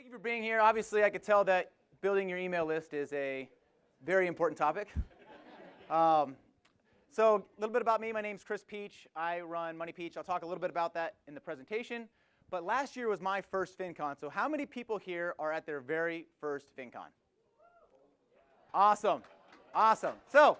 Thank you for being here. Obviously, I could tell that building your email list is a very important topic. So a little bit about me. My name's Chris Peach. I run Money Peach. I'll talk a little bit about that in the presentation. But last year was my first FinCon. So how many people here are at their very first FinCon? Awesome. Awesome. So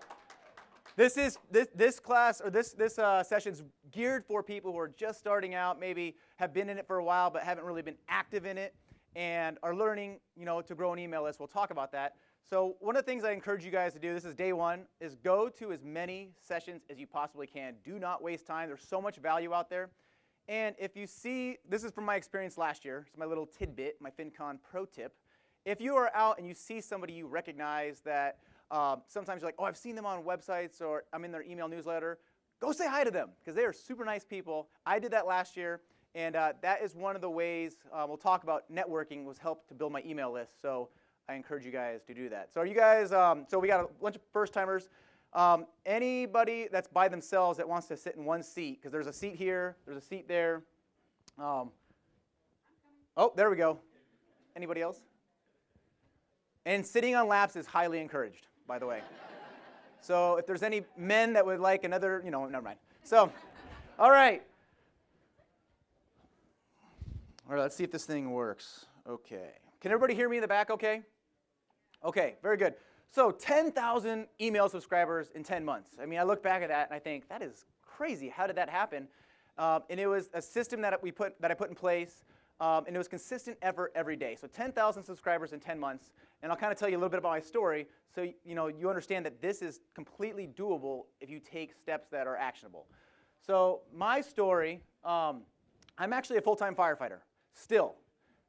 this class or this session's geared for people who are just starting out, maybe have been in it for a while but haven't really been active in it and are learning, to grow an email list. We'll talk about that. So one of the things I encourage you guys to do, this is day one, is go to as many sessions as you possibly can. Do not waste time. There's so much value out there. And if you see, this is from my experience last year. It's my little tidbit, my FinCon pro tip. If you are out and you see somebody you recognize that sometimes you're like, oh, I've seen them on websites or I'm in their email newsletter, go say hi to them because they are super nice people. I did that last year. And that is one of the ways we'll talk about networking was helped to build my email list. So I encourage you guys to do that. So are you guys, so we got a bunch of first-timers. Anybody that's by themselves that wants to sit in one seat, because there's a seat here, there's a seat there. Oh, there we go. Anybody else? And sitting on laps is highly encouraged, by the way. So if there's any men that would like another, never mind. So, all right. All right, let's see if this thing works. Okay. Can everybody hear me in the back okay? Okay, very good. So 10,000 email subscribers in 10 months. I mean, I look back at that and I think, that is crazy. How did that happen? And it was a system that I put in place, and it was consistent effort every day. So 10,000 subscribers in 10 months. And I'll kind of tell you a little bit about my story so you understand that this is completely doable if you take steps that are actionable. So my story, I'm actually a full-time firefighter. Still.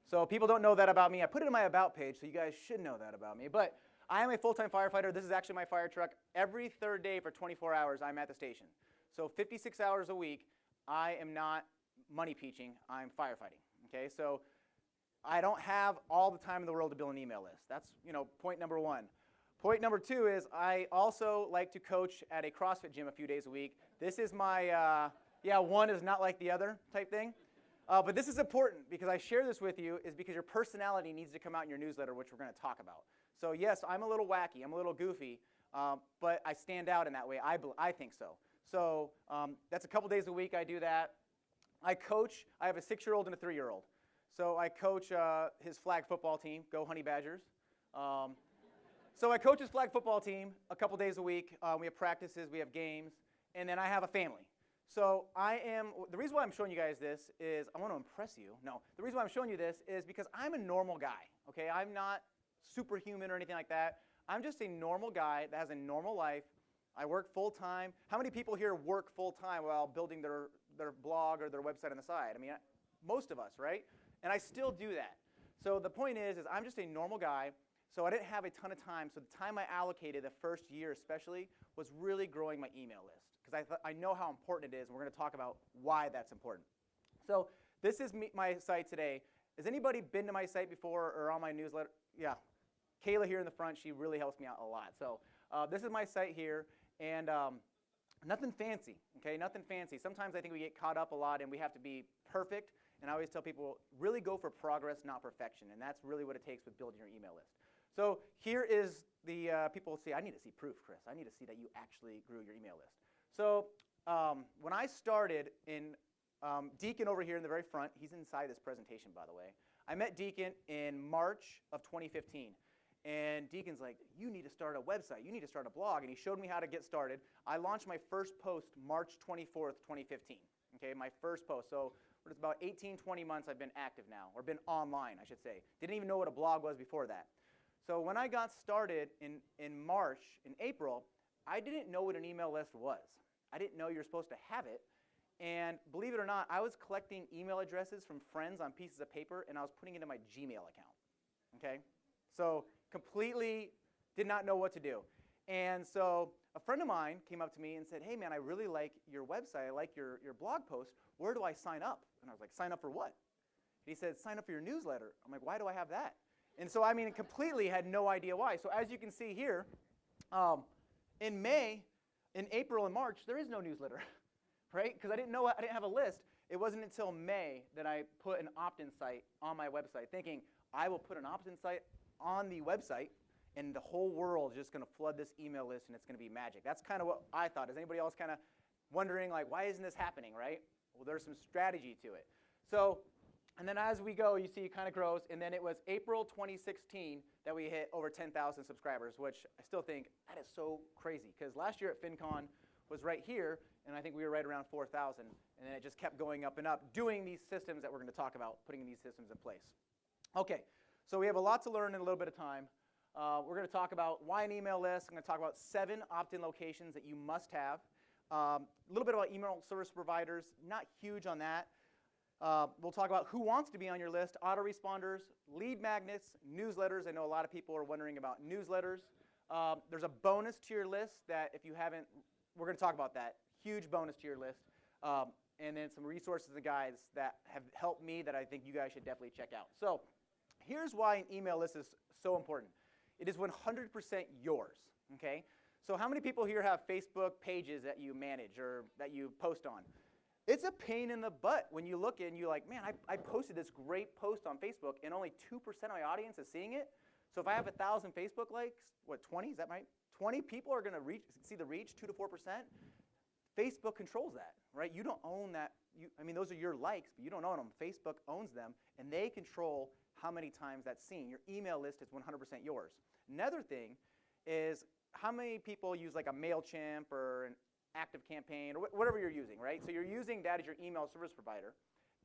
So people don't know that about me. I put it in my About page, so you guys should know that about me. But I am a full-time firefighter. This is actually my fire truck. Every third day for 24 hours, I'm at the station. So 56 hours a week, I am not money peaching. I'm firefighting. Okay, so I don't have all the time in the world to build an email list. That's point number one. Point number two is I also like to coach at a CrossFit gym a few days a week. This is my, one is not like the other type thing. But this is important because I share this with you is because your personality needs to come out in your newsletter, which we're going to talk about. So yes, I'm a little wacky, I'm a little goofy, but I stand out in that way. I think so. So that's a couple days a week I do that. I coach. I have a 6-year-old and a 3-year-old. So I coach his flag football team, Go Honey Badgers. So I coach his flag football team a couple days a week. We have practices, we have games, and then I have a family. So the reason why I'm showing you guys this is I want to impress you. No, the reason why I'm showing you this is because I'm a normal guy, okay? I'm not superhuman or anything like that. I'm just a normal guy that has a normal life. I work full-time. How many people here work full-time while building their blog or their website on the side? I mean, most of us, right? And I still do that. So the point is I'm just a normal guy, so I didn't have a ton of time. So the time I allocated the first year especially was really growing my email list. Because I know how important it is, and we're going to talk about why that's important. So this is my site today. Has anybody been to my site before or on my newsletter? Yeah. Kayla here in the front, she really helps me out a lot. So this is my site here, and nothing fancy, okay? Nothing fancy. Sometimes I think we get caught up a lot, and we have to be perfect. And I always tell people, really go for progress, not perfection. And that's really what it takes with building your email list. So here is the people see. I need to see proof, Chris. I need to see that you actually grew your email list. So when I started in Deacon over here in the very front, he's inside this presentation, by the way. I met Deacon in March of 2015. And Deacon's like, you need to start a website. You need to start a blog. And he showed me how to get started. I launched my first post March 24th, 2015. Okay, my first post. So it's about 18, 20 months I've been active now, or been online, I should say. Didn't even know what a blog was before that. So when I got started in March, in April, I didn't know what an email list was. I didn't know you're supposed to have it. And believe it or not, I was collecting email addresses from friends on pieces of paper, and I was putting it in my Gmail account. Okay? So completely did not know what to do. And so a friend of mine came up to me and said, hey, man, I really like your website. I like your blog post. Where do I sign up? And I was like, sign up for what? And he said, sign up for your newsletter. I'm like, why do I have that? And so, I mean, completely had no idea why. So as you can see here, in May, in April and March, there is no newsletter, right? Because I didn't have a list. It wasn't until May that I put an opt-in site on my website thinking, I will put an opt-in site on the website, and the whole world is just going to flood this email list, and it's going to be magic. That's kind of what I thought. Is anybody else kind of wondering, like, why isn't this happening, right? Well, there's some strategy to it. So, and then as we go, you see it kind of grows, and then it was April 2016 that we hit over 10,000 subscribers, which I still think that is so crazy, because last year at FinCon was right here, and I think we were right around 4,000, and then it just kept going up and up, doing these systems that we're going to talk about, putting these systems in place. Okay, so we have a lot to learn in a little bit of time. We're going to talk about why an email list. I'm going to talk about 7 opt-in locations that you must have. A little bit about email service providers, not huge on that. We'll talk about who wants to be on your list, autoresponders, lead magnets, newsletters. I know a lot of people are wondering about newsletters. There's a bonus to your list that if you haven't, we're going to talk about that. Huge bonus to your list. And then some resources and guides that have helped me that I think you guys should definitely check out. So here's why an email list is so important. It is 100% yours, okay? So how many people here have Facebook pages that you manage or that you post on? It's a pain in the butt when you look and you're like, man, I posted this great post on Facebook and only 2% of my audience is seeing it. So if I have 1,000 Facebook likes, what, 20, is that right? 20 people are going to see the reach, 2 to 4%. Facebook controls that, right? You don't own that. I mean, those are your likes, but you don't own them. Facebook owns them, and they control how many times that's seen. Your email list is 100% yours. Another thing is how many people use like a MailChimp or an ActiveCampaign or whatever you're using, right? So you're using that as your email service provider.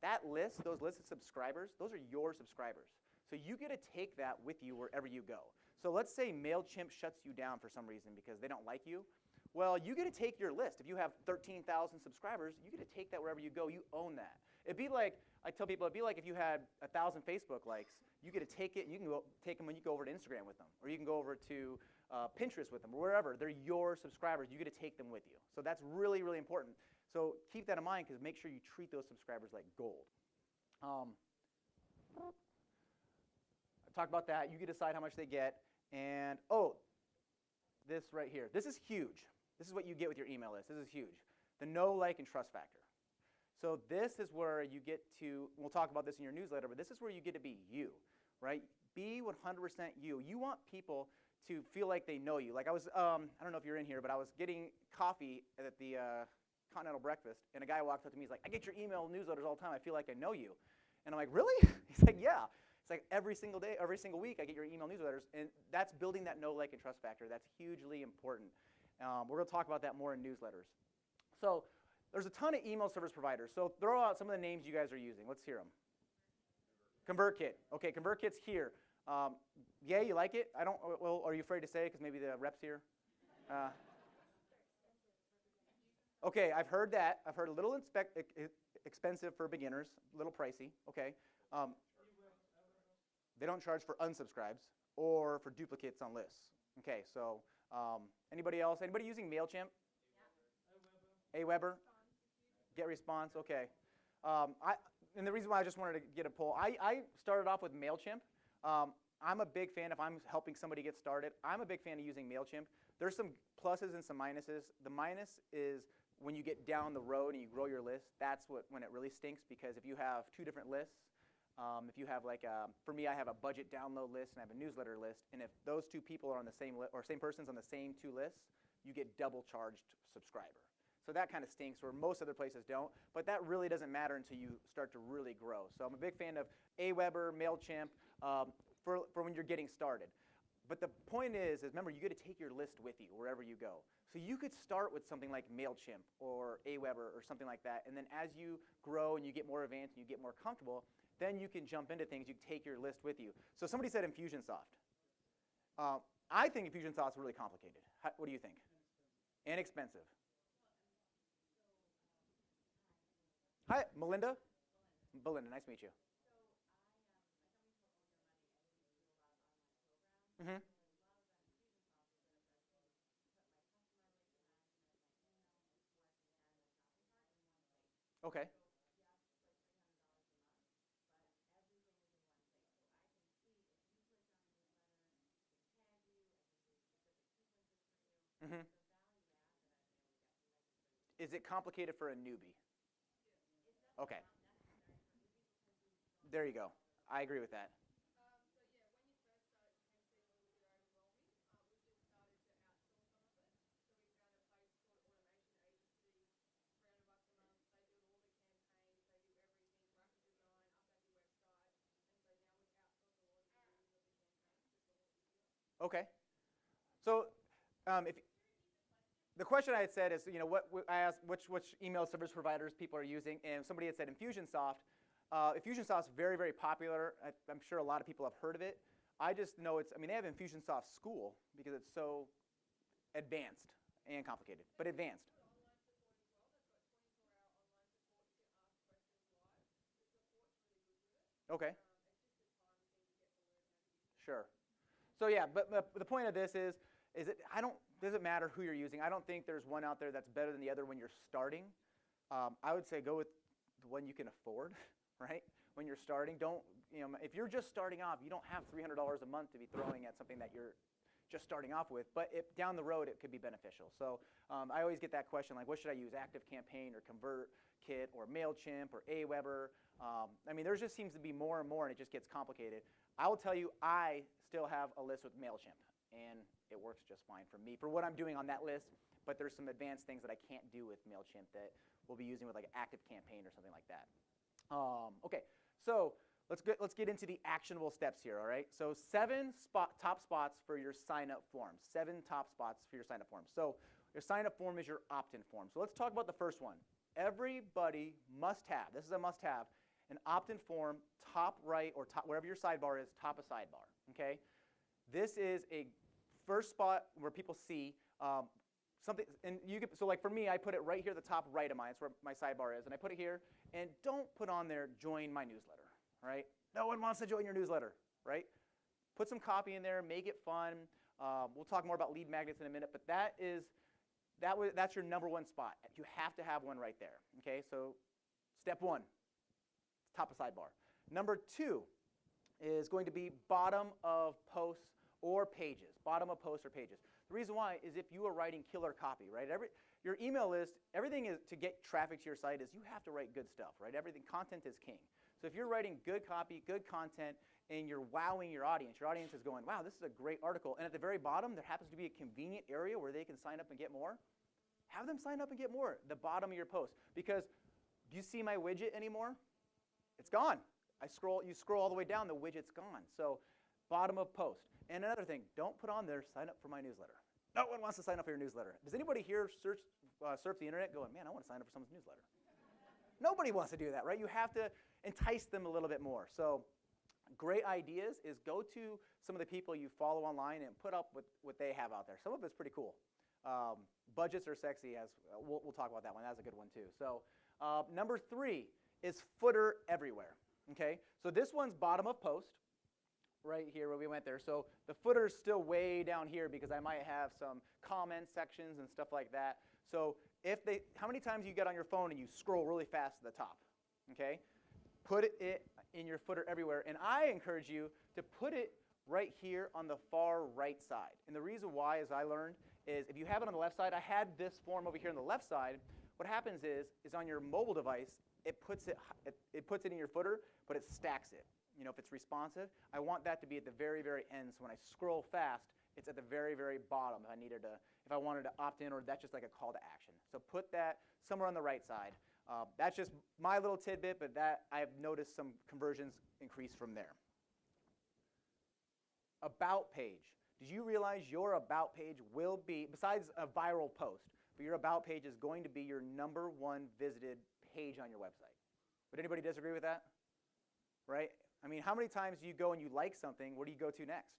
That list, those lists of subscribers, those are your subscribers. So you get to take that with you wherever you go. So let's say MailChimp shuts you down for some reason because they don't like you. Well, you get to take your list. If you have 13,000 subscribers, you get to take that wherever you go. You own that. It'd be like, I tell people, it'd be like if you had 1,000 Facebook likes, you get to take it, and you can go take them when you go over to Instagram with them, or you can go over to Pinterest with them, or wherever. They're your subscribers. You get to take them with you. So that's really, really important. So keep that in mind, because make sure you treat those subscribers like gold. I talked about that. You can decide how much they get. And, oh, this right here. This is huge. This is what you get with your email list. This is huge. The know, like, and trust factor. So this is where you get to, we'll talk about this in your newsletter, but this is where you get to be you, right? Be 100% you. You want people to feel like they know you. Like I was, I don't know if you're in here, but I was getting coffee at the Continental Breakfast, and a guy walked up to me. He's like, I get your email newsletters all the time. I feel like I know you. And I'm like, really? He's like, yeah. It's like every single day, every single week, I get your email newsletters, and that's building that know, like, and trust factor. That's hugely important. We're going to talk about that more in newsletters. So there's a ton of email service providers. So throw out some of the names you guys are using. Let's hear them. ConvertKit. Okay, ConvertKit's here. Yeah, you like it? I don't. Well, are you afraid to say it because maybe the rep's here? Okay, I've heard that. I've heard a little expensive for beginners, a little pricey. Okay. They don't charge for unsubscribes or for duplicates on lists. Okay, so anybody else? Anybody using MailChimp? Yeah. Aweber? GetResponse, okay. And the reason why I just wanted to get a poll, I started off with MailChimp. I'm a big fan, if I'm helping somebody get started, I'm a big fan of using MailChimp. There's some pluses and some minuses. The minus is when you get down the road and you grow your list, that's when it really stinks, because if you have 2 different lists, if you have like for me, I have a budget download list and I have a newsletter list, and if those 2 people are on the same list, or same person's on the same 2 lists, you get double charged subscriber. So that kind of stinks, where most other places don't, but that really doesn't matter until you start to really grow. So I'm a big fan of Aweber, MailChimp, for when you're getting started. But the point is remember, you get to take your list with you wherever you go. So you could start with something like MailChimp or Aweber or something like that, and then as you grow and you get more advanced and you get more comfortable, then you can jump into things. You can take your list with you. So somebody said Infusionsoft. I think Infusionsoft is really complicated. What do you think? Inexpensive. Hi, Melinda. Belinda, nice to meet you. Mm-hmm. Okay. Mm-hmm. Is it complicated for a newbie? Okay. There you go. I agree with that. Okay. So if the question I had said is, I asked which email service providers people are using, and somebody had said Infusionsoft. Infusionsoft's very, very popular. I'm sure a lot of people have heard of it. I just know they have Infusionsoft School because it's so advanced and complicated, but advanced. Okay. Sure. So yeah, but the point of this is it doesn't matter who you're using. I don't think there's one out there that's better than the other when you're starting. I would say go with the one you can afford, right? When you're starting, if you're just starting off, you don't have $300 a month to be throwing at something that you're just starting off with, but down the road it could be beneficial. So I always get that question, like, what should I use, ActiveCampaign or ConvertKit or MailChimp or Aweber? There just seems to be more and more, and it just gets complicated. I will tell you, I still have a list with MailChimp, and it works just fine for me for what I'm doing on that list, but there's some advanced things that I can't do with MailChimp that we'll be using with like ActiveCampaign or something like that. Okay, so let's get into the actionable steps here, all right? So 7 top spots for your sign-up form. 7 top spots for your sign-up form. So your sign-up form is your opt-in form. So let's talk about the first one. Everybody must have, this is a must-have, an opt-in form, top right or top, wherever your sidebar is, top of sidebar, okay? This is a first spot where people see something, and so like for me, I put it right here at the top right of mine. It's where my sidebar is, and I put it here, and don't put on there, join my newsletter, right? No one wants to join your newsletter, right? Put some copy in there, make it fun. We'll talk more about lead magnets in a minute, but that's your number 1 spot. You have to have one right there, okay? So step 1, top of sidebar. Number 2 is going to be bottom of posts or pages, bottom of posts or pages. The reason why is if you are writing killer copy, right? Your email list, everything is to get traffic to your site is you have to write good stuff, right? Content is king. So if you're writing good copy, good content, and you're wowing your audience is going, wow, this is a great article, and at the very bottom, there happens to be a convenient area where they can sign up and get more, have them sign up and get more, the bottom of your post. Because do you see my widget anymore? It's gone. You scroll all the way down, the widget's gone. So bottom of post. And another thing, don't put on there, sign up for my newsletter. No one wants to sign up for your newsletter. Does anybody here surf the internet going, man, I want to sign up for someone's newsletter? Nobody wants to do that, right? You have to entice them a little bit more. So great ideas is go to some of the people you follow online and put up with what they have out there. Some of it's pretty cool. Budgets are sexy, as we'll talk about that one. That's a good one too. So number 3 is footer everywhere. Okay, so this one's bottom of post, right here where we went there. So the footer's still way down here because I might have some comment sections and stuff like that. So how many times you get on your phone and you scroll really fast to the top? Okay, put it in your footer everywhere. And I encourage you to put it right here on the far right side. And the reason why, as I learned, is if you have it on the left side, I had this form over here on the left side. What happens is on your mobile device, it puts it in your footer, but it stacks it. If it's responsive, I want that to be at the very, very end. So when I scroll fast, it's at the very, very bottom if I wanted to opt in, or that's just like a call to action. So put that somewhere on the right side. That's just my little tidbit, but I've noticed some conversions increase from there. About page. Did you realize your about page will be, besides a viral post, but your about page is going to be your number 1 visited page on your website? Would anybody disagree with that? Right? How many times do you go and you like something, where do you go to next?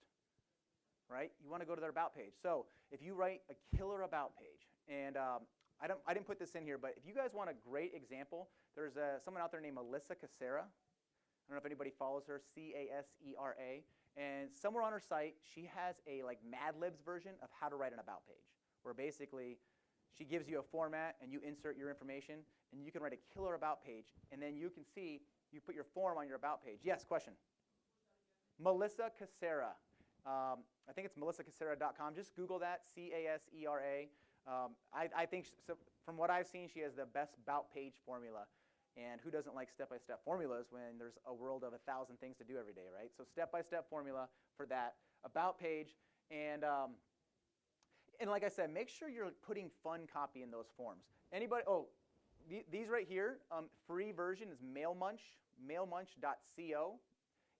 Right? You want to go to their about page. So if you write a killer about page, and I didn't put this in here, but if you guys want a great example, there's someone out there named Melissa Casera. I don't know if anybody follows her, Casera. And somewhere on her site, she has a like Mad Libs version of how to write an about page, where basically she gives you a format and you insert your information, and you can write a killer about page, and then you can see, you put your form on your about page. Yes, question? Melissa Casera. I think it's melissacasera.com. Just Google that, Casera. I think, from what I've seen, she has the best about page formula. And who doesn't like step-by-step formulas when there's a world of 1,000 things to do every day, right? So step-by-step formula for that about page. And like I said, make sure you're putting fun copy in those forms. These right here, free version is MailMunch, mailmunch.co.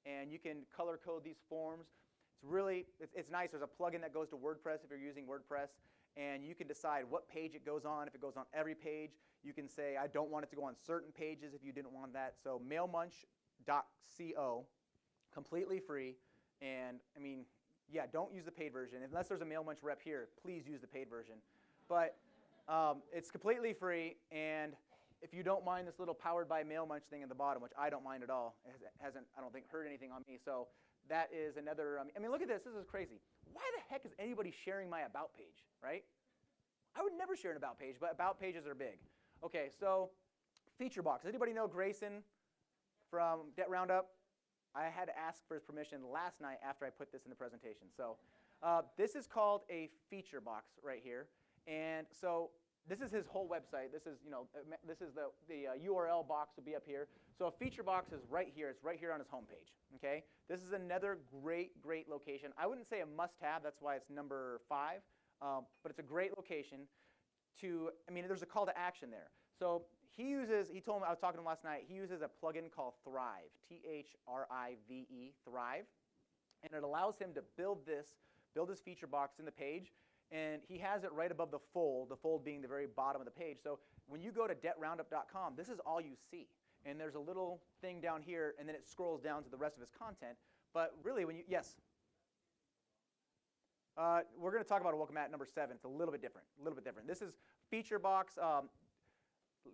And you can color code these forms. It's nice. There's a plugin that goes to WordPress if you're using WordPress, and you can decide what page it goes on. If it goes on every page, you can say, I don't want it to go on certain pages if you didn't want that. So mailmunch.co, completely free. And I mean, yeah, don't use the paid version. Unless there's a Mailmunch rep here, please use the paid version. But it's completely free, and if you don't mind this little powered by Mailmunch thing at the bottom, which I don't mind at all, it hasn't, I don't think, hurt anything on me. So that is another, I mean, look at this. This is crazy. Why the heck is anybody sharing my About page, right? I would never share an About page, but About pages are big. Okay, so feature box. Does anybody know Grayson from Debt Roundup? I had to ask for his permission last night after I put this in the presentation. So this is called a feature box right here. And so this is his whole website. This is, this is the URL box will be up here. So a feature box is right here. It's right here on his homepage. Okay. This is another great location. I wouldn't say a must-have. That's why it's number 5. But it's a great location to. I mean, there's a call to action there. So he told me, I was talking to him last night. He uses a plugin called Thrive, Thrive, Thrive, and it allows him to build his feature box in the page. And he has it right above the fold being the very bottom of the page. So when you go to debtroundup.com, this is all you see. And there's a little thing down here, and then it scrolls down to the rest of his content. But really, yes? We're going to talk about a welcome mat number 7. It's a little bit different. This is feature box.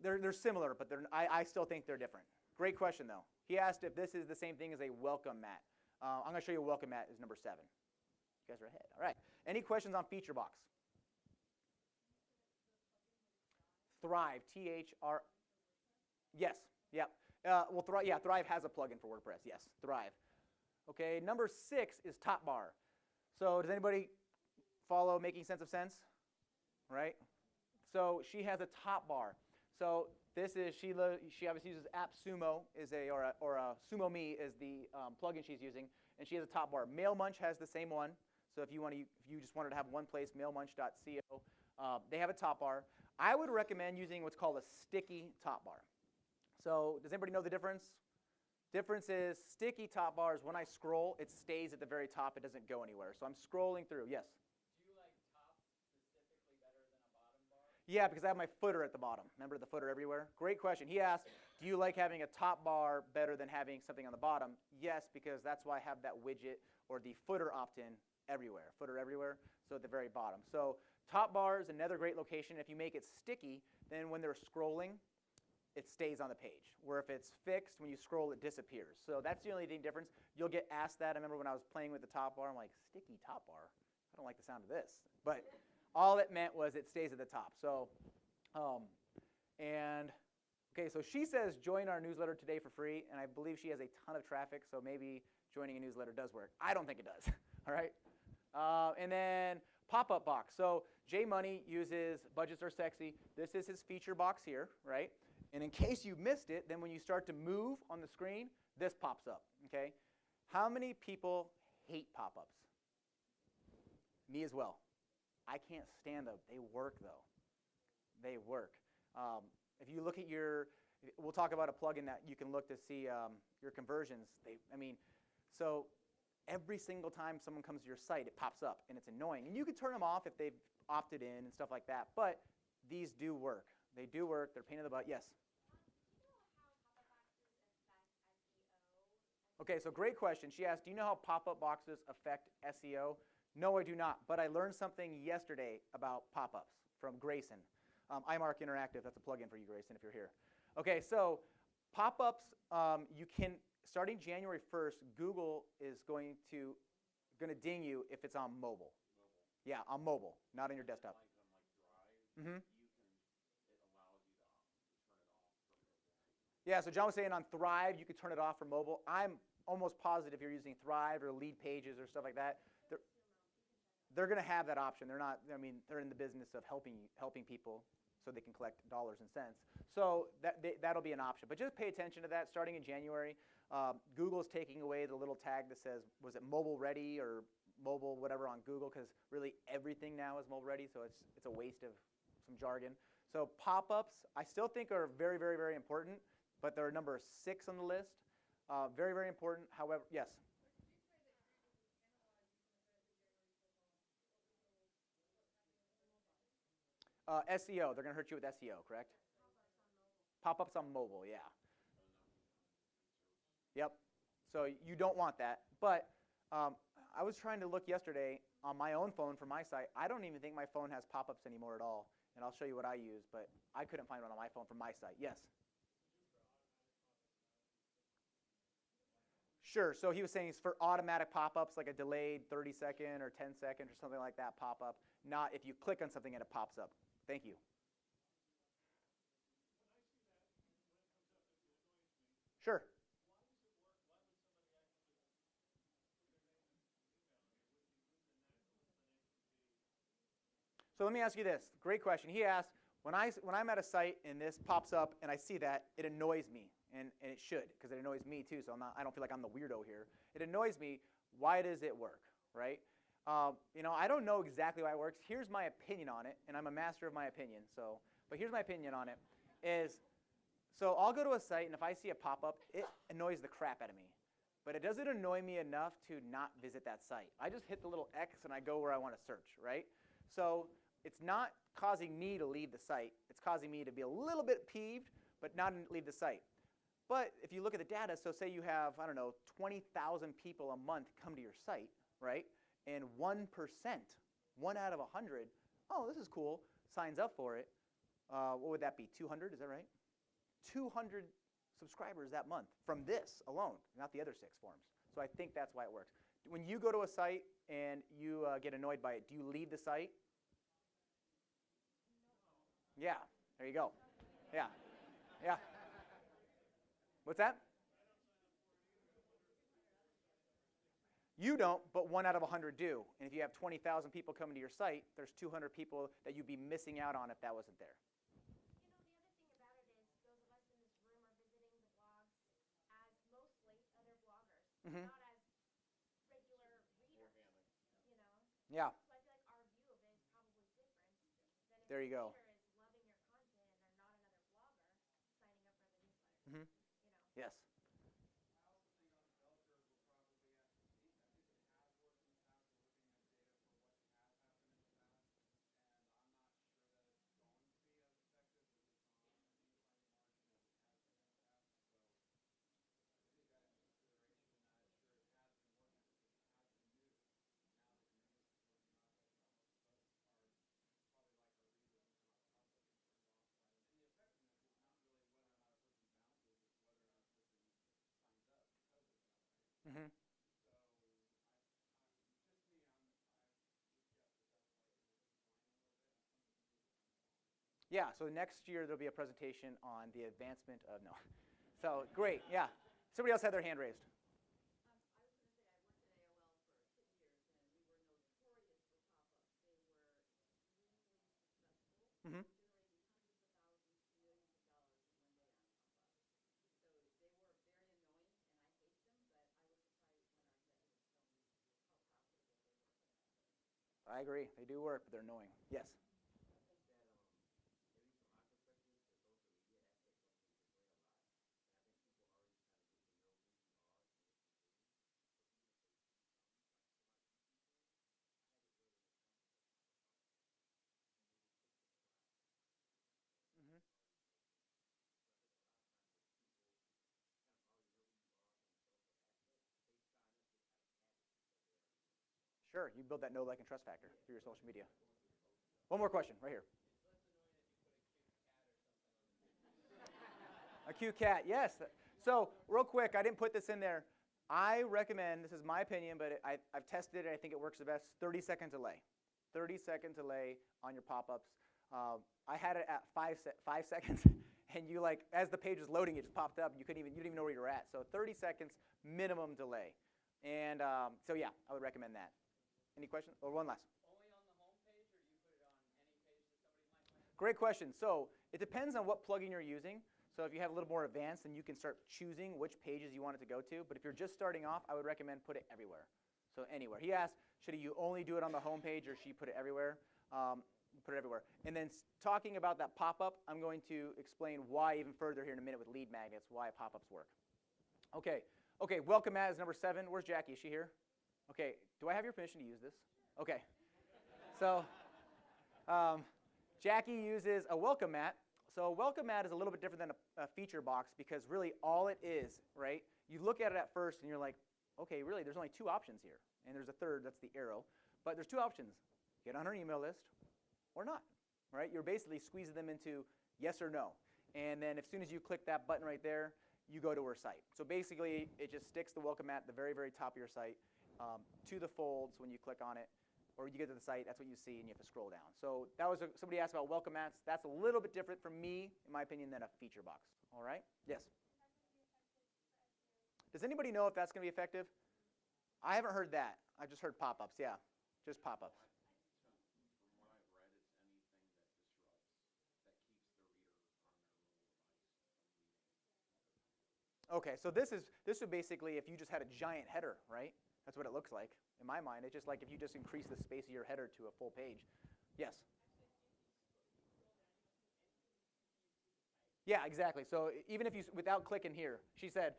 They're similar, but I still think they're different. Great question, though. He asked if this is the same thing as a welcome mat. I'm going to show you a welcome mat is number 7. You guys are ahead. All right. Any questions on feature box? Thrive, T-H-R. Yes. Yeah. Well, Thrive has a plugin for WordPress. Yes, Thrive. Okay. Number 6 is Top Bar. So does anybody follow Making Sense of Sense? Right. So she has a top bar. So this is she obviously uses AppSumo or SumoMe is the plugin she's using, and she has a top bar. Mailmunch has the same one. So if you just wanted to have one place, mailmunch.co, they have a top bar. I would recommend using what's called a sticky top bar. So does anybody know the difference? Difference is sticky top bars, when I scroll, it stays at the very top. It doesn't go anywhere. So I'm scrolling through. Yes? Do you like top specifically better than a bottom bar? Yeah, because I have my footer at the bottom. Remember the footer everywhere? Great question. He asked, do you like having a top bar better than having something on the bottom? Yes, because that's why I have that widget or the footer opt-in everywhere. Footer everywhere, so at the very bottom. So top bar is another great location. If you make it sticky, then when they're scrolling, it stays on the page. Where if it's fixed, when you scroll, it disappears. So that's the only difference. You'll get asked that. I remember when I was playing with the top bar, I'm like, sticky top bar? I don't like the sound of this. But all it meant was it stays at the top. So, okay, so she says join our newsletter today for free, and I believe she has a ton of traffic, so maybe joining a newsletter does work. I don't think it does. All right? And then pop-up box. So Jay Money uses Budgets Are Sexy. This is his feature box here, right? And in case you missed it, then when you start to move on the screen, this pops up, okay? How many people hate pop-ups? Me as well. I can't stand them. They work, though. They work. If you look at we'll talk about a plugin that you can look to see your conversions. So every single time someone comes to your site, it pops up, and it's annoying. And you can turn them off if they've opted in and stuff like that, but these do work. They do work. They're a pain in the butt. Yes? Okay, so great question. She asked, do you know how pop-up boxes affect SEO? No, I do not, but I learned something yesterday about pop-ups from Grayson. iMark Interactive, that's a plugin for you, Grayson, if you're here. Okay, so pop-ups, you can, starting January 1st, Google is going to ding you if it's on mobile. Yeah, on mobile, not on your desktop. Like on Drive, Mm-hmm. it allows you to turn it off for mobile. Yeah, so John was saying on Thrive, you could turn it off for mobile. I'm almost positive you're using Thrive or Lead Pages or stuff like that. They're going to have that option. They're not. I mean, they're in the business of helping people so they can collect dollars and cents. So that'll be an option. But just pay attention to that. Starting in January, Google's taking away the little tag that says, was it mobile ready or mobile whatever on Google, because really everything now is mobile ready. So it's a waste of some jargon. So pop-ups, I still think are very, very, very important, but they're number 6 on the list. Very, very important. However, yes. SEO, they're going to hurt you with SEO, correct? Pop-ups on mobile, yeah. Yep. So you don't want that. But I was trying to look yesterday on my own phone for my site. I don't even think my phone has pop-ups anymore at all. And I'll show you what I use, but I couldn't find one on my phone for my site. Yes? Sure. So he was saying it's for automatic pop-ups, like a delayed 30-second or 10-second or something like that pop-up, not if you click on something and it pops up. Thank you. Sure. So let me ask you this. Great question. He asked, when I'm at a site and this pops up and I see that, it annoys me. And it should, because it annoys me too, so I don't feel like I'm the weirdo here. It annoys me. Why does it work, right? I don't know exactly why it works. Here's my opinion on it, and I'm a master of my opinion. But here's my opinion on it is, so I'll go to a site, and if I see a pop-up, it annoys the crap out of me. But it doesn't annoy me enough to not visit that site. I just hit the little X, and I go where I want to search, right? So it's not causing me to leave the site. It's causing me to be a little bit peeved, but not leave the site. But if you look at the data, so say you have, 20,000 people a month come to your site, right? And 1%, 1 out of 100, oh, this is cool, signs up for it. What would that be, 200, is that right? 200 subscribers that month from this alone, not the other 6 forms. So I think that's why it works. When you go to a site and you get annoyed by it, do you leave the site? Yeah, there you go. Yeah, yeah. What's that? You don't, but 1 out of 100 do. And if you have 20,000 people coming to your site, there's 200 people that you'd be missing out on if that wasn't there. The other thing about it is those of us in this room are visiting the blogs as mostly other bloggers, Mm-hmm. not as regular readers, Yeah. So I feel like our view of it is probably different than if There you the go. reader is loving your content and they're not another blogger signing up for the newsletter. Mm-hmm. Yes. Mm-hmm. Yeah, so next year there'll be a presentation on the advancement of, no. So great, yeah. Somebody else had their hand raised. Mm-hmm. I agree. They do work, but they're annoying. Yes. Mm-hmm. Sure, you build that know, like, and trust factor through your social media. One more question, right here. A cute cat, yes. So real quick, I didn't put this in there. I recommend, this is my opinion, but I've tested it, I think it works the best, 30-second delay. 30-second delay on your pop-ups. I had it at 5 seconds, and you as the page was loading, it just popped up. You didn't even know where you were at. So 30 seconds minimum delay. And so yeah, I would recommend that. Any questions? Or one last. Only on the home page, or do you put it on any page that somebody might find? Great question. So it depends on what plugin you're using. So if you have a little more advanced, then you can start choosing which pages you want it to go to. But if you're just starting off, I would recommend put it everywhere. So anywhere. He asked, should you only do it on the home page, or should you put it everywhere? Put it everywhere. And then talking about that pop-up, I'm going to explain why even further here in a minute with lead magnets, why pop-ups work. Okay, welcome as number 7. Where's Jackie? Is she here? Okay, do I have your permission to use this? Okay. So Jackie uses a welcome mat. So a welcome mat is a little bit different than a feature box because really all it is, right? You look at it at first and you're like, okay, really, there's only two options here. And there's a third, that's the arrow. But there's two options. Get on our email list or not, right? You're basically squeezing them into yes or no. And then as soon as you click that button right there, you go to her site. So basically, it just sticks the welcome mat at the very, very top of your site to the folds when you click on it. Or you get to the site, that's what you see, and you have to scroll down. So that was somebody asked about welcome mats. That's a little bit different from me, in my opinion, than a feature box. All right? Yes? Does anybody know if that's going to be effective? I haven't heard that. I've just heard pop-ups. Yeah, just pop-ups. From what I've read, it's anything that disrupts, that keeps the reader on their mobile device from reading. Okay, so this would basically if you just had a giant header, right? That's what it looks like. In my mind, it's just like if you just increase the space of your header to a full page. Yes? Yeah, exactly. So even if you, without clicking here, she said,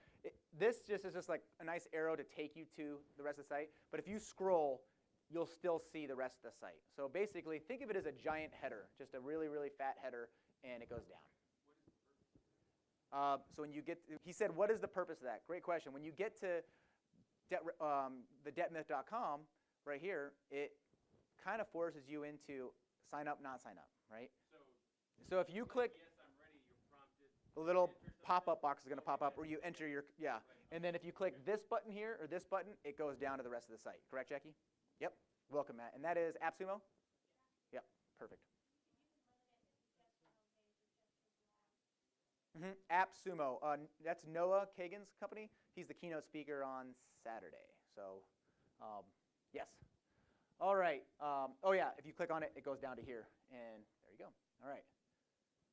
this just is just like a nice arrow to take you to the rest of the site. But if you scroll, you'll still see the rest of the site. So basically, think of it as a giant header, just a really, really fat header, and it goes down. So when you get, he said, what is the purpose of that? Great question. When you get to the debtmyth.com right here, it kind of forces you into sign up, not sign up, right? So if you click, Yes, I'm ready. You're prompted. a little pop-up box is going to pop up, or you enter your, yeah. And then if you click this button here, or this button, it goes down to the rest of the site. Correct, Jackie? Yep. Welcome, Matt. And that is AppSumo? Yep. Perfect. AppSumo. That's Noah Kagan's company. He's the keynote speaker on Saturday. So, yes. All right. Oh, yeah. If you click on it, it goes down to here. And there you go. All right.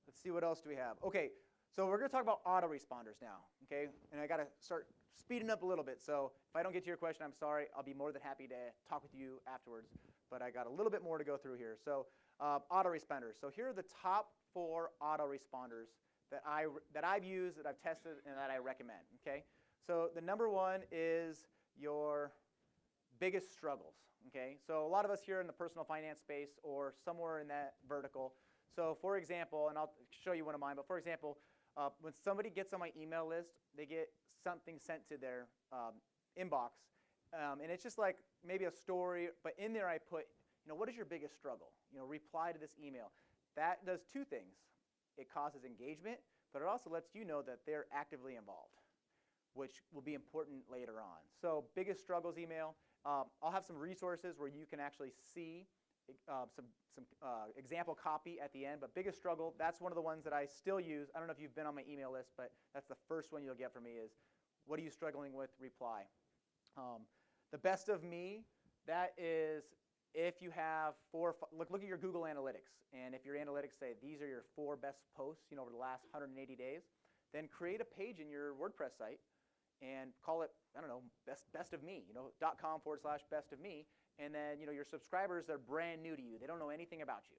Let's see what else do we have. Okay. So we're going to talk about autoresponders now. Okay. And I got to start speeding up a little bit. So if I don't get to your question, I'm sorry. I'll be more than happy to talk with you afterwards. But I got a little bit more to go through here. So autoresponders. So here are the top 4 autoresponders that I've used, that I've tested, and that I recommend. Okay, so the number 1 is your biggest struggles. Okay, so a lot of us here in the personal finance space or somewhere in that vertical. So for example, and I'll show you one of mine, but for example, when somebody gets on my email list, they get something sent to their inbox, and it's just like maybe a story, but in there I put, what is your biggest struggle? Reply to this email. That does 2 things. It causes engagement, but it also lets you know that they're actively involved, which will be important later on. So biggest struggles email. I'll have some resources where you can actually see some example copy at the end, but biggest struggle, that's one of the ones that I still use. I don't know if you've been on my email list, but that's the first one you'll get from me is, what are you struggling with? Reply. The best of me, that is if you have look at your Google Analytics, and if your analytics say these are your 4 best posts, over the last 180 days, then create a page in your WordPress site and call it, I don't know, best of me, .com/best of me, and then your subscribers, they're brand new to you, they don't know anything about you,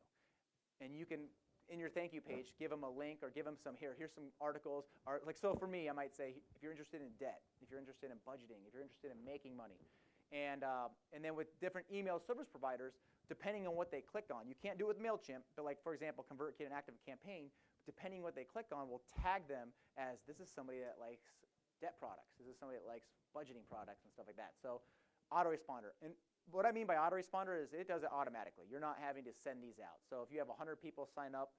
and you can in your thank you page give them a link or give them some here's some articles, or like so for me I might say if you're interested in debt, if you're interested in budgeting, if you're interested in making money. And then with different email service providers, depending on what they click on, you can't do it with MailChimp, but like, for example, ConvertKit and ActiveCampaign, depending on what they click on, will tag them as this is somebody that likes debt products. This is somebody that likes budgeting products and stuff like that. So autoresponder. And what I mean by autoresponder is it does it automatically. You're not having to send these out. So if you have 100 people sign up,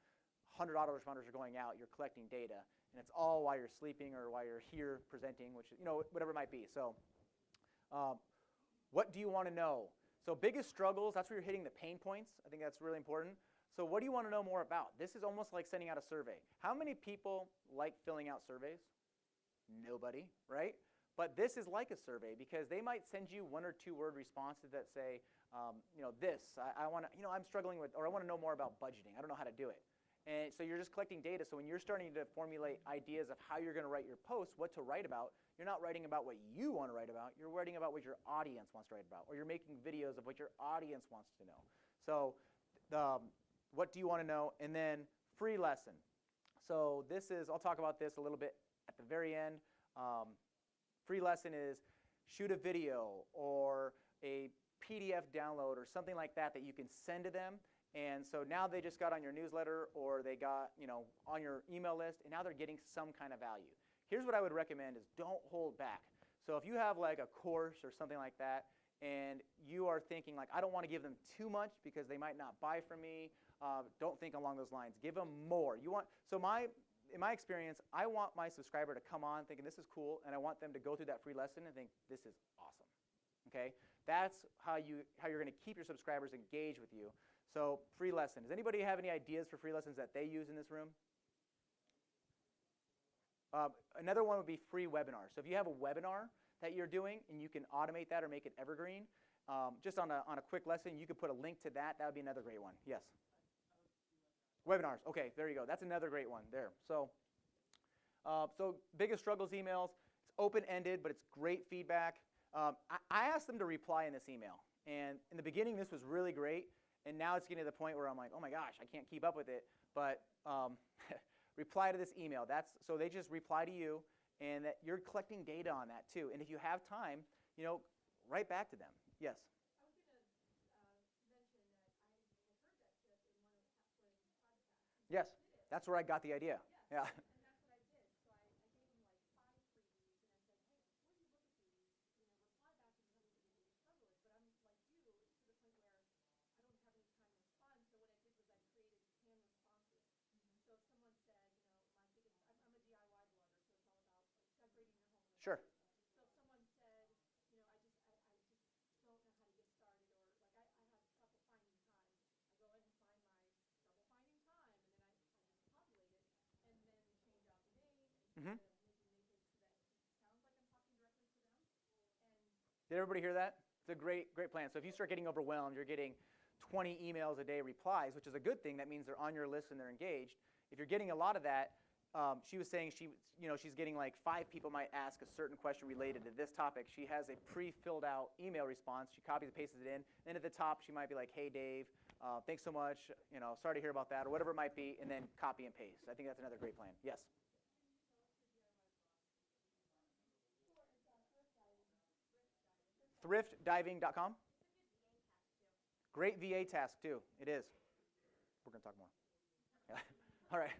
100 autoresponders are going out, you're collecting data, and it's all while you're sleeping or while you're here presenting, which, whatever it might be. So what do you want to know? So biggest struggles, that's where you're hitting the pain points. I think that's really important. So what do you want to know more about? This is almost like sending out a survey. How many people like filling out surveys? Nobody, right? But this is like a survey because they might send you 1 or 2 word responses that say, I want to, I'm struggling with, or I want to know more about budgeting. I don't know how to do it. And so you're just collecting data. So when you're starting to formulate ideas of how you're going to write your posts, what to write about, you're not writing about what you want to write about. You're writing about what your audience wants to write about, or you're making videos of what your audience wants to know. So what do you want to know? And then free lesson. So this is, I'll talk about this a little bit at the very end. Free lesson is shoot a video or a PDF download or something like that that you can send to them, And so now they just got on your newsletter or they got, on your email list, and now they're getting some kind of value. Here's what I would recommend is don't hold back. So if you have like a course or something like that, and you are thinking like, I don't want to give them too much because they might not buy from me, don't think along those lines. Give them more. In my experience, I want my subscriber to come on thinking this is cool, and I want them to go through that free lesson and think this is awesome. Okay? That's how you're going to keep your subscribers engaged with you. So free lesson. Does anybody have any ideas for free lessons that they use in this room? Another one would be free webinars. So if you have a webinar that you're doing and you can automate that or make it evergreen, just on a quick lesson, you could put a link to that. That would be another great one. Yes? Webinars. Okay, there you go. That's another great one there. So biggest struggles emails. It's open-ended, but it's great feedback. I asked them to reply in this email. And in the beginning, this was really great. And now it's getting to the point where I'm like, oh my gosh, I can't keep up with it. But reply to this email. So they just reply to you, and that you're collecting data on that too. And if you have time, write back to them. Yes? I was going to mention that I had heard that tip in one of Halfway's podcasts. Yes. That's where I got the idea. Yeah. And that's what I did. So I gave him like 5 freebies, and I said, hey, before you look at these, reply back and tell me what your biggest struggle is. But I'm like you, to the point where I don't have any time to respond. So what I did was I created canned responses. So if someone said, I'm a DIY blogger, so it's all about like decorating your home. Sure. So if someone said, I just don't know how to get started, or like I have trouble finding time, I go ahead and find my trouble finding time, and then I just populate it, and then change out the name, and Mm-hmm. maybe make it so that it sounds like I'm talking directly to them. And Did everybody hear that? It's a great plan. So if you start getting overwhelmed, you're getting 20 emails a day replies, which is a good thing. That means they're on your list and they're engaged. If you're getting a lot of that, she was saying she's getting like 5 people might ask a certain question related to this topic. She has a pre-filled out email response. She copies and pastes it in. Then at the top, she might be like, hey, Dave, thanks so much. Sorry to hear about that, or whatever it might be, and then copy and paste. I think that's another great plan. Yes? Thriftdiving.com. Great VA task, too. It is. We're going to talk more. All right.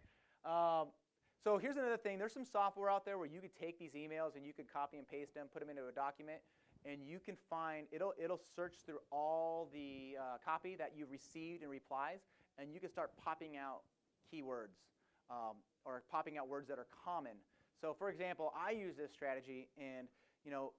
So here's another thing. There's some software out there where you could take these emails and you could copy and paste them, put them into a document, and you can find, it'll search through all the copy that you've received and replies, and you can start popping out keywords or popping out words that are common. So for example, I use this strategy, and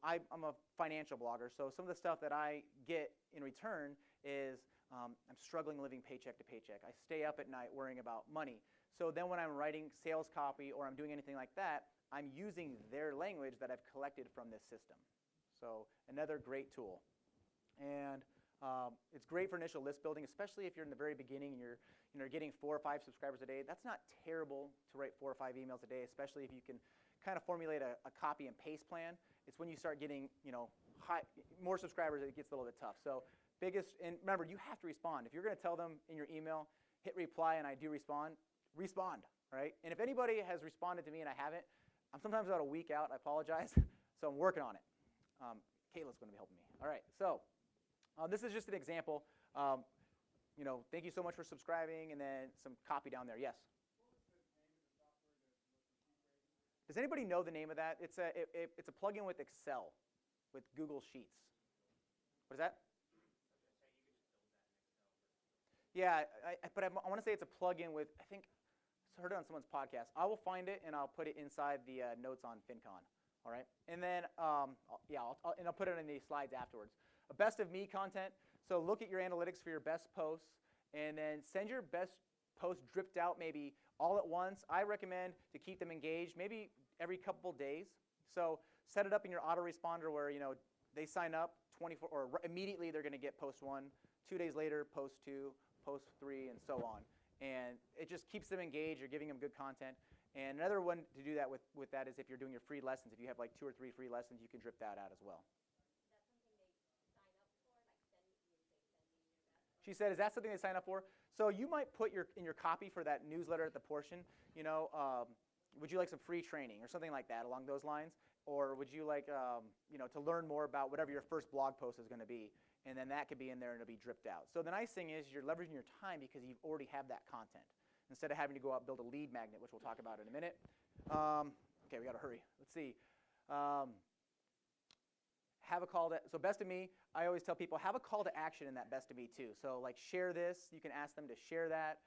I'm a financial blogger, so some of the stuff that I get in return is I'm struggling living paycheck to paycheck. I stay up at night worrying about money. So then when I'm writing sales copy or I'm doing anything like that, I'm using their language that I've collected from this system. So another great tool. And it's great for initial list building, especially if you're in the very beginning and you're getting 4 or 5 subscribers a day. That's not terrible to write 4 or 5 emails a day, especially if you can kind of formulate a copy and paste plan. It's when you start getting more subscribers that it gets a little bit tough. So and remember, you have to respond. If you're going to tell them in your email, hit reply and I do respond, right? And if anybody has responded to me and I haven't, I'm sometimes about a week out. I apologize. So I'm working on it. Kayla's going to be helping me. All right. So this is just an example. Thank you so much for subscribing, and then some copy down there. Yes? Does anybody know the name of that? It's a plugin with Excel, with Google Sheets. What is that? Yeah, but I want to say it's a plugin with, I think, I heard it on someone's podcast. I will find it, and I'll put it inside the notes on FinCon. All right? And then, I'll put it in the slides afterwards. A best of me content. So look at your analytics for your best posts, and then send your best posts dripped out maybe all at once. I recommend to keep them engaged maybe every couple days. So set it up in your autoresponder where they sign up 24 or immediately they're going to get post 1. 2 days later, post 2, post 3, and so on. And it just keeps them engaged. You're giving them good content. And another one to do that with that is if you're doing your free lessons. If you have like 2 or 3 free lessons, you can drip that out as well. She said, is that something they sign up for? So you might put in your copy for that newsletter at the portion, would you like some free training or something like that along those lines? Or would you like, to learn more about whatever your first blog post is going to be? And then that could be in there and it'll be dripped out. So the nice thing is you're leveraging your time because you've already have that content instead of having to go out and build a lead magnet, which we'll talk about in a minute. Okay, we got to hurry. Let's see. Have a call to, so best of me, I always tell people have a call to action in that best of me too. So like share this, you can ask them to share that.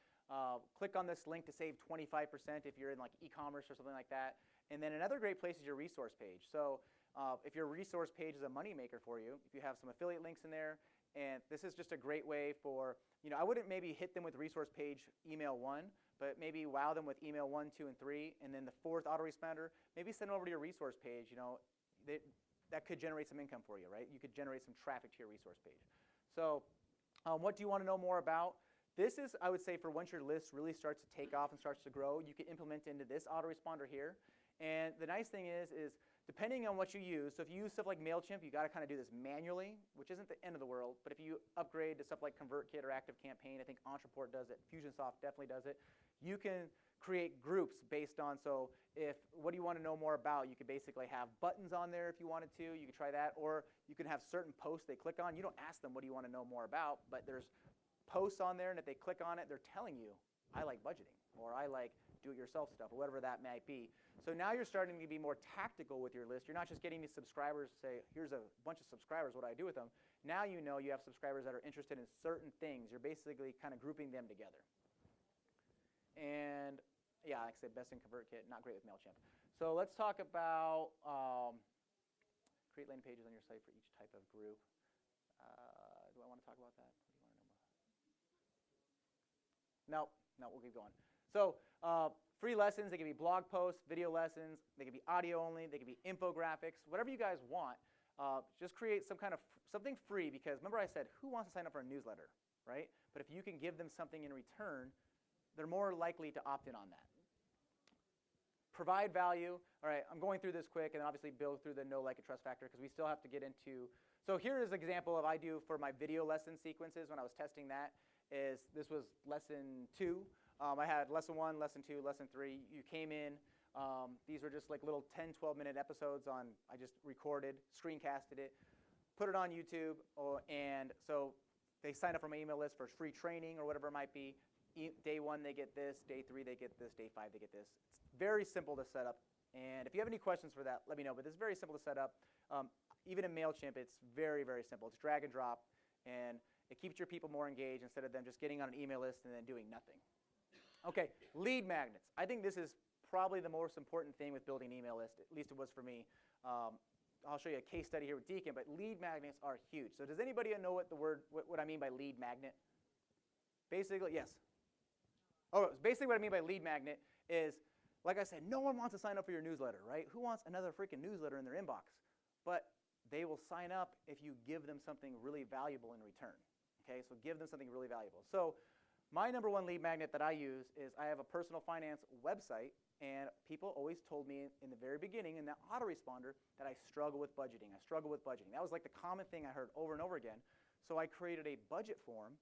Click on this link to save 25% if you're in like e-commerce or something like that. And then another great place is your resource page. So if your resource page is a moneymaker for you, if you have some affiliate links in there, and this is just a great way for, I wouldn't maybe hit them with resource page email 1, but maybe wow them with email 1, 2, and 3, and then the 4th autoresponder, maybe send them over to your resource page. That could generate some income for you, right? You could generate some traffic to your resource page. So what do you want to know more about? This is, I would say, for once your list really starts to take off and starts to grow, you can implement into this autoresponder here. And the nice thing is depending on what you use, so if you use stuff like MailChimp, you got to kind of do this manually, which isn't the end of the world. But if you upgrade to stuff like ConvertKit or ActiveCampaign, I think Entreport does it, Fusionsoft definitely does it, you can create groups based on, so if what do you want to know more about, you could basically have buttons on there if you wanted to. You could try that. Or you can have certain posts they click on. You don't ask them what do you want to know more about, but there's posts on there, and if they click on it, they're telling you, I like budgeting, or I like do-it-yourself stuff, or whatever that might be. So now you're starting to be more tactical with your list. You're not just getting these subscribers to say, here's a bunch of subscribers, what do I do with them? Now you know you have subscribers that are interested in certain things. You're basically kind of grouping them together. And yeah, like I said, best in ConvertKit, not great with MailChimp. So let's talk about create landing pages on your site for each type of group. Do I want to talk about that? What do you want to know about? No, we'll keep going. So free lessons, they can be blog posts, video lessons, they can be audio only, they can be infographics, whatever you guys want. Just create some kind of something free, because remember I said, who wants to sign up for a newsletter, right? But if you can give them something in return, they're more likely to opt in on that. Provide value. All right, I'm going through this quick, and then obviously build through the know, like, and trust factor, because we still have to get into. So here is an example of I do for my video lesson sequences when I was testing that. This was lesson 2. I had lesson 1, lesson 2, lesson 3. You came in. These were just like little 10, 12-minute episodes on. I just recorded, screencasted it, put it on YouTube, and so they sign up for my email list for free training or whatever it might be. Day 1 they get this, day 3 they get this, day 5 they get this. It's very simple to set up, and if you have any questions for that, let me know, but it's very simple to set up. Even in MailChimp, it's very, very simple. It's drag and drop, and it keeps your people more engaged instead of them just getting on an email list and then doing nothing. Okay, lead magnets. I think this is probably the most important thing with building an email list, at least it was for me. I'll show you a case study here with Deacon, but lead magnets are huge. So does anybody know what I mean by lead magnet? Basically, yes. Oh, basically what I mean by lead magnet is, like I said, no one wants to sign up for your newsletter, right? Who wants another freaking newsletter in their inbox? But they will sign up if you give them something really valuable in return. Okay, so give them something really valuable. So my number 1 lead magnet that I use is I have a personal finance website, and people always told me in the very beginning in that autoresponder that I struggle with budgeting. I struggle with budgeting. That was like the common thing I heard over and over again. So I created a budget form,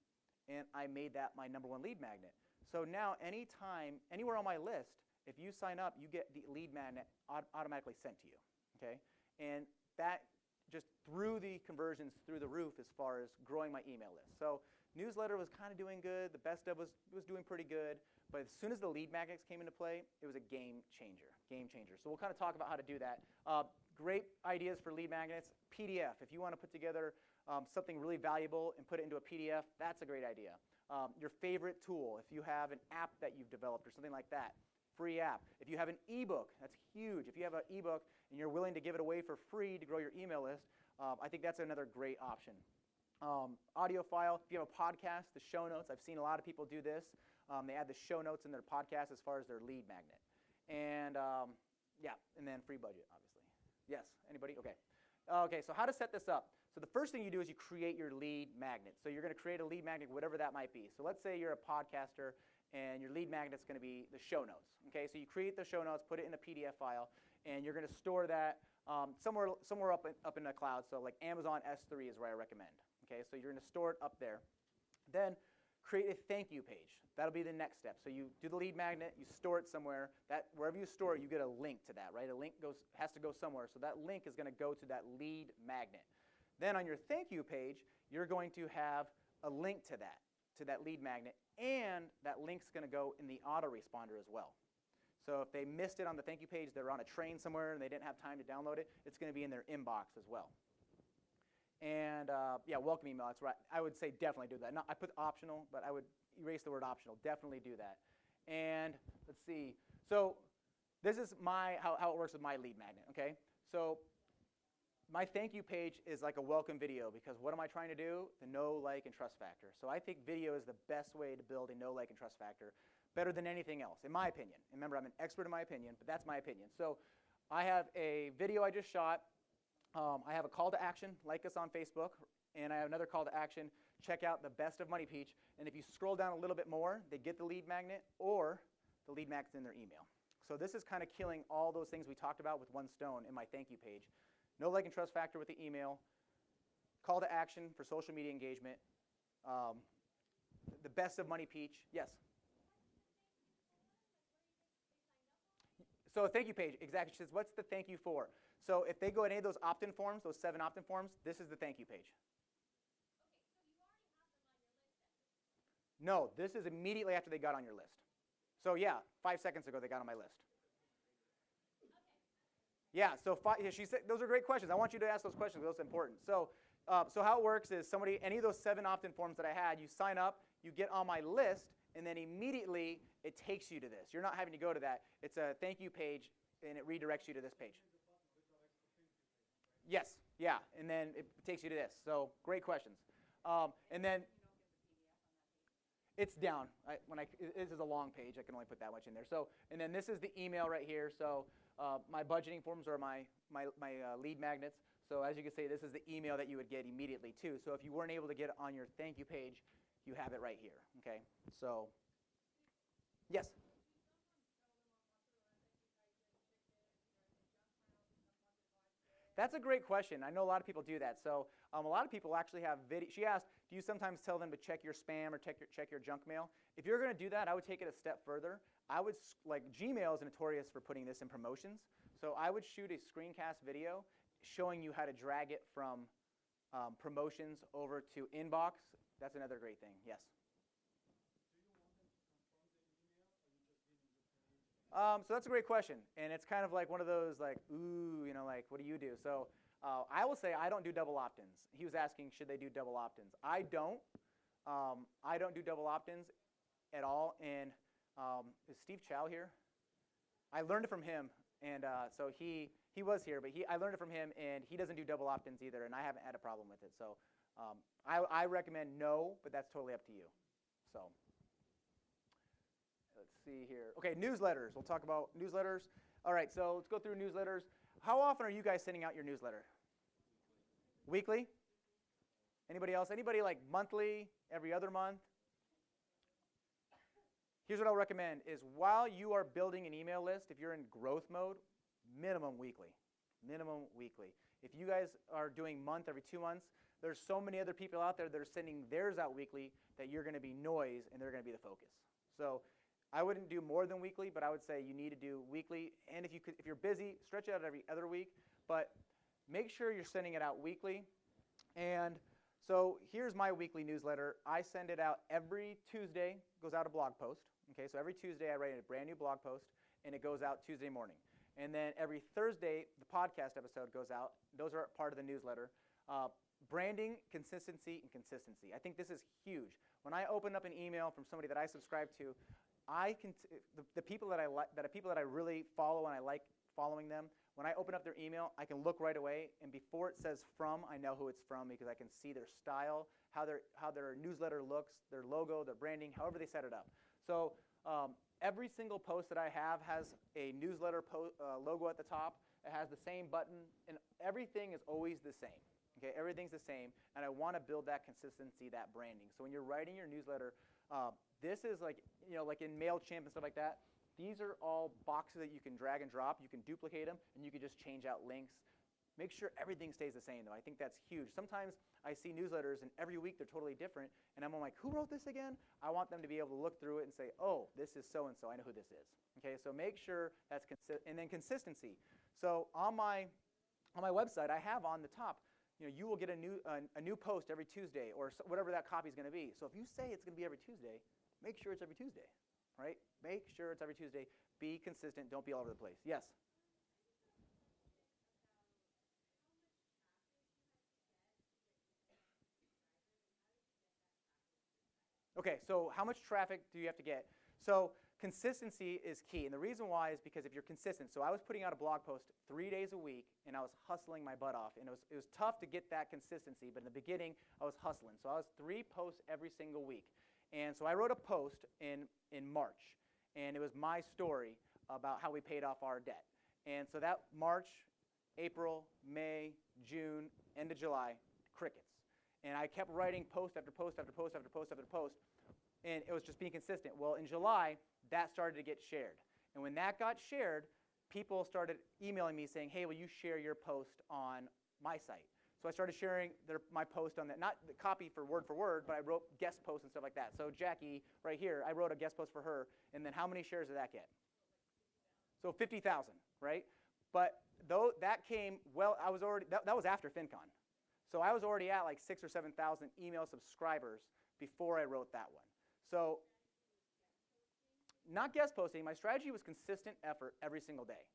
and I made that my number 1 lead magnet. So now anytime, anywhere on my list, if you sign up, you get the lead magnet automatically sent to you, okay? And that just threw the conversions through the roof as far as growing my email list. So newsletter was kind of doing good. The best of was doing pretty good. But as soon as the lead magnets came into play, it was a game changer. So we'll kind of talk about how to do that. Great ideas for lead magnets. PDF. If you want to put together something really valuable and put it into a PDF, that's a great idea. Your favorite tool, if you have an app that you've developed or something like that, free app. If you have an ebook, that's huge. If you have an ebook and you're willing to give it away for free to grow your email list, I think that's another great option. Audio file, if you have a podcast, the show notes. I've seen a lot of people do this. They add the show notes in their podcast as far as their lead magnet. And yeah, and then free budget, obviously. Yes, anybody? Okay. Okay, so how to set this up. So the first thing you do is you create your lead magnet. So you're going to create a lead magnet, whatever that might be. So let's say you're a podcaster and your lead magnet's going to be the show notes. Okay, so you create the show notes, put it in a PDF file, and you're going to store that somewhere up in the cloud. So like Amazon S3 is where I recommend. Okay, so you're going to store it up there. Then create a thank you page. That'll be the next step. So you do the lead magnet, you store it somewhere. That wherever you store it, you get a link to that, right? A link has to go somewhere. So that link is going to go to that lead magnet. Then on your thank you page, you're going to have a link to that lead magnet, and that link's going to go in the autoresponder as well. So if they missed it on the thank you page, they're on a train somewhere and they didn't have time to download it, it's going to be in their inbox as well. And yeah, welcome email, that's right. I would say definitely do that. I put optional, but I would erase the word optional. Definitely do that. And let's see. So this is how it works with my lead magnet, okay? So my thank you page is like a welcome video, because what am I trying to do? The know, like, and trust factor. So I think video is the best way to build a know, like, and trust factor, better than anything else, in my opinion. And remember, I'm an expert in my opinion, but that's my opinion. So I have a video I just shot. I have a call to action, like us on Facebook, and I have another call to action, check out the Best of Money Peach. And if you scroll down a little bit more, they get the lead magnet, or the lead magnet's in their email. So this is kind of killing all those things we talked about with one stone in my thank you page. No, like, and trust factor with the email, call to action for social media engagement, the Best of Money Peach. Yes? So a thank you page, exactly. She says, what's the thank you for? So if they go in any of those opt-in forms, those 7 opt-in forms, this is the thank you page. No, this is immediately after they got on your list. So yeah, 5 seconds ago they got on my list. Yeah, so she said those are great questions. I want you to ask those questions. Those are important. So, so how it works is any of those 7 opt-in forms that I had, you sign up, you get on my list, and then immediately it takes you to this. You're not having to go to that. It's a thank you page, and it redirects you to this page. Yes, yeah, and then it takes you to this. So great questions. And then it's down. This is a long page. I can only put that much in there. So, and then this is the email right here. So my budgeting forms are my lead magnets. So as you can see, this is the email that you would get immediately too. So if you weren't able to get it on your thank you page, you have it right here. Okay. So yes. That's a great question. I know a lot of people do that. So a lot of people actually have video. She asked, do you sometimes tell them to check your spam or check your junk mail? If you're going to do that, I would take it a step further. Gmail is notorious for putting this in promotions. So I would shoot a screencast video showing you how to drag it from promotions over to inbox. That's another great thing. Yes? So that's a great question, and it's kind of like one of those like, ooh, like, what do you do? So I will say I don't do double opt-ins. He was asking, should they do double opt-ins? I don't. I don't do double opt-ins at all. And is Steve Chow here? I learned it from him, and so he was here, but I learned it from him, and he doesn't do double opt-ins either, and I haven't had a problem with it. So I recommend no, but that's totally up to you. So. Let's see here. Okay, newsletters. We'll talk about newsletters. All right, so let's go through newsletters. How often are you guys sending out your newsletter? Weekly? Anybody else? Anybody like monthly, every other month? Here's what I'll recommend is while you are building an email list, if you're in growth mode, minimum weekly. Minimum weekly. If you guys are doing month every 2 months, there's so many other people out there that are sending theirs out weekly that you're going to be noise and they're going to be the focus. So I wouldn't do more than weekly, but I would say you need to do weekly. And if you're busy, stretch it out every other week. But make sure you're sending it out weekly. And so here's my weekly newsletter. I send it out every Tuesday. Goes out a blog post. Okay, so every Tuesday I write a brand new blog post, and it goes out Tuesday morning. And then every Thursday the podcast episode goes out. Those are part of the newsletter. Branding, consistency, and consistency. I think this is huge. When I open up an email from somebody that I subscribe to, the people that I really follow and I like following them, when I open up their email, I can look right away, and before it says from, I know who it's from because I can see their style, how their newsletter looks, their logo, their branding, however they set it up. So every single post that I have has a newsletter logo at the top. It has the same button, and everything is always the same. Okay, everything's the same, and I want to build that consistency, that branding. So when you're writing your newsletter, this is like in MailChimp and stuff like that. These are all boxes that you can drag and drop. You can duplicate them, and you can just change out links. Make sure everything stays the same, though. I think that's huge. Sometimes I see newsletters, and every week they're totally different, and I'm like, who wrote this again? I want them to be able to look through it and say, oh, this is so-and-so. I know who this is. Okay, so make sure that's and then consistency. So on my website, I have on the top, you will get a new post every Tuesday or whatever that copy is going to be. So if you say it's going to be every Tuesday, make sure it's every Tuesday, right? Make sure it's every Tuesday. Be consistent. Don't be all over the place. Yes? Okay, so how much traffic do you have to get? So consistency is key, and the reason why is because if you're consistent, so I was putting out a blog post 3 days a week, and I was hustling my butt off, and it was tough to get that consistency, but in the beginning, I was hustling. So I was 3 posts every single week, and so I wrote a post in March, and it was my story about how we paid off our debt. And so that March, April, May, June, end of July, crickets. And I kept writing post after post after post after post after post, and it was just being consistent. Well, in July, that started to get shared. And when that got shared, people started emailing me saying, hey, will you share your post on my site? So I started sharing my post on that, not the copy for word, but I wrote guest posts and stuff like that. So Jackie, right here, I wrote a guest post for her, and then how many shares did that get? So 50,000, right? But though that came, well, I was already, that was after FinCon. So I was already at like 6,000 or 7,000 email subscribers before I wrote that one. So not guest posting. My strategy was consistent effort every single day.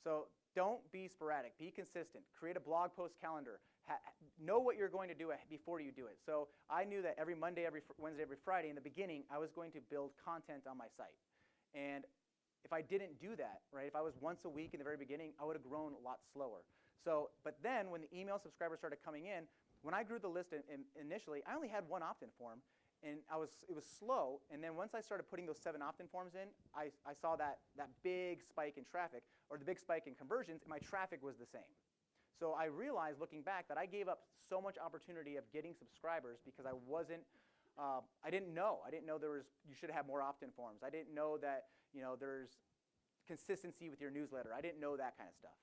So don't be sporadic. Be consistent. Create a blog post calendar. Know what you're going to do before you do it. So I knew that every Monday, every Wednesday, every Friday in the beginning, I was going to build content on my site. And if I didn't do that, right, if I was once a week in the very beginning, I would have grown a lot slower. So, but then when the email subscribers started coming in, when I grew the list initially, I only had 1 opt-in form, and it was slow. And then once I started putting those 7 opt-in forms in, I saw that big spike in traffic, or the big spike in conversions, and my traffic was the same. So I realized, looking back, that I gave up so much opportunity of getting subscribers because I didn't know. I didn't know you should have more opt-in forms. I didn't know that there's consistency with your newsletter. I didn't know that kind of stuff.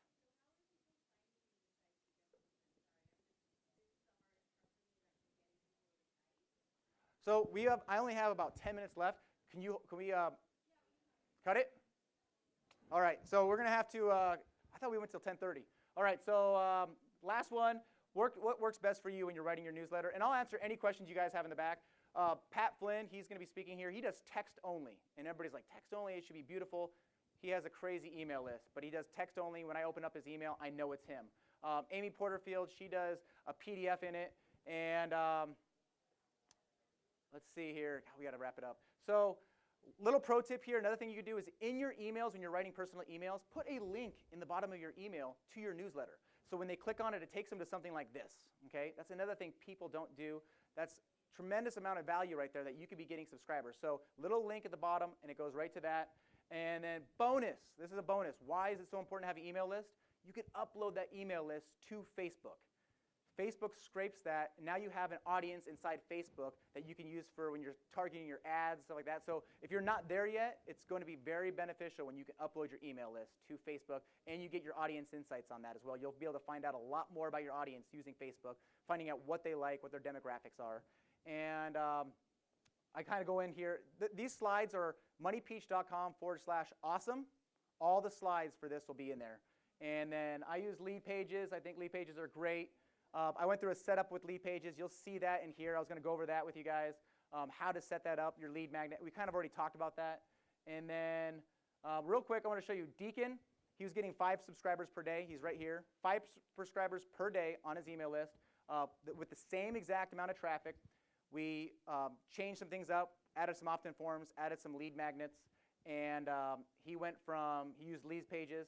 So I only have about 10 minutes left. Can we cut it? All right. So we're gonna have to. I thought we went till 10:30. All right. So last one. What works best for you when you're writing your newsletter? And I'll answer any questions you guys have in the back. Pat Flynn, he's going to be speaking here. He does text only, and everybody's like, text only, it should be beautiful. He has a crazy email list, but he does text only. When I open up his email, I know it's him. Amy Porterfield, she does a PDF in it, and let's see here. We got to wrap it up. So, little pro tip here. Another thing you can do is in your emails, when you're writing personal emails, put a link in the bottom of your email to your newsletter. So when they click on it, it takes them to something like this. Okay, that's another thing people don't do. That's tremendous amount of value right there that you could be getting subscribers. So little link at the bottom, and it goes right to that. And then bonus. This is a bonus. Why is it so important to have an email list? You can upload that email list to Facebook. Facebook scrapes that, and now you have an audience inside Facebook that you can use for when you're targeting your ads, stuff like that. So if you're not there yet, it's going to be very beneficial when you can upload your email list to Facebook, and you get your audience insights on that as well. You'll be able to find out a lot more about your audience using Facebook, finding out what they like, what their demographics are. And I kind of go in here. These slides are moneypeach.com/awesome. All the slides for this will be in there. And then I use lead pages. I think lead pages are great. I went through a setup with lead pages. You'll see that in here. I was going to go over that with you guys, how to set that up, your lead magnet. We kind of already talked about that. And then real quick, I want to show you Deacon. He was getting 5 subscribers per day. He's right here. 5 subscribers per day on his email list with the same exact amount of traffic. We changed some things up, added some opt-in forms, added some lead magnets, and he used lead pages.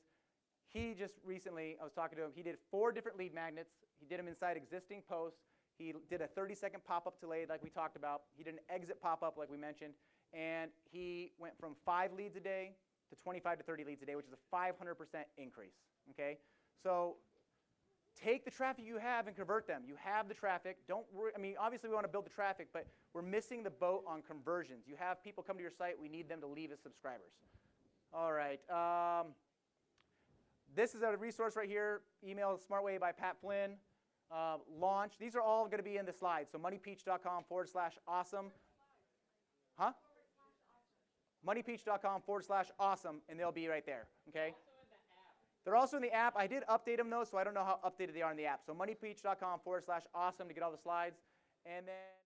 He just recently, I was talking to him, he did 4 different lead magnets. He did them inside existing posts. He did a 30-second pop-up delayed like we talked about. He did an exit pop-up like we mentioned. And he went from 5 leads a day to 25 to 30 leads a day, which is a 500% increase. Okay? So take the traffic you have and convert them. You have the traffic. Don't worry. I mean, obviously we want to build the traffic, but we're missing the boat on conversions. You have people come to your site. We need them to leave as subscribers. All right. This is a resource right here, Email the Smart Way by Pat Flynn. launch. These are all going to be in the slides. So moneypeach.com/awesome. Huh? moneypeach.com/awesome, and they'll be right there. Okay. They're also in the app. I did update them though, so I don't know how updated they are in the app. So moneypeach.com/awesome to get all the slides, and then.